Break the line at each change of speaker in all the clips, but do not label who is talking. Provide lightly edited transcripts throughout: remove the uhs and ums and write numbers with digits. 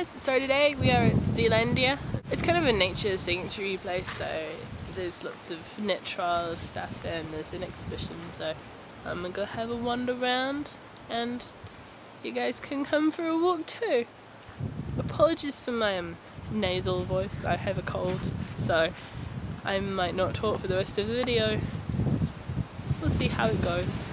guys, so today we are at Zealandia. It's kind of a nature sanctuary place, so there's lots of natural stuff and there's an exhibition, so I'm gonna go have a wander around and you guys can come for a walk too. Apologies for my nasal voice, I have a cold, so I might not talk for the rest of the video. We'll see how it goes.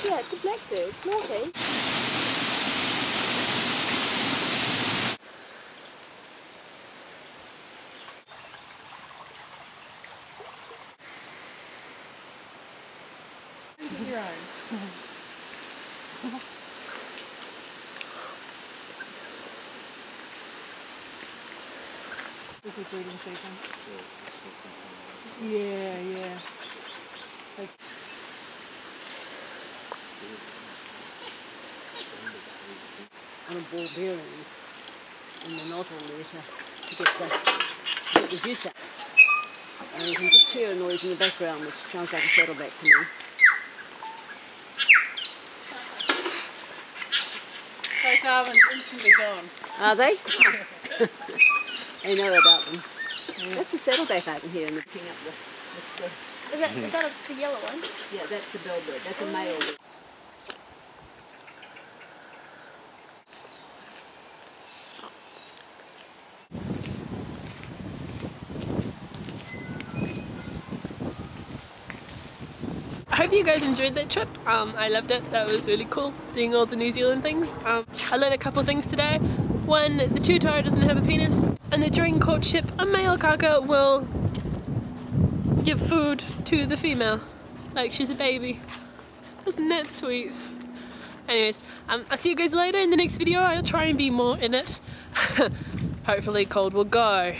Yeah, it's a blackbird. It's naughty.
Your own. This is breeding season. Yeah. Like,
on a ball bearing in the nozzle there to get the juice out. And you can just hear a noise in the background which sounds like a saddleback to me.
those carbons instantly gone.
Are they? I know about them. Yeah. That's a saddleback I can hear in the picking up the sticks.
Is that the yellow one?
Yeah, that's the bellbird. That's a male.
I hope you guys enjoyed that trip. I loved it. That was really cool, seeing all the New Zealand things. I learned a couple of things today. One, the tutor doesn't have a penis, and that during courtship, a male kaka will give food to the female, like she's a baby. Isn't that sweet? Anyways, I'll see you guys later in the next video. I'll try and be more in it. Hopefully cold will go.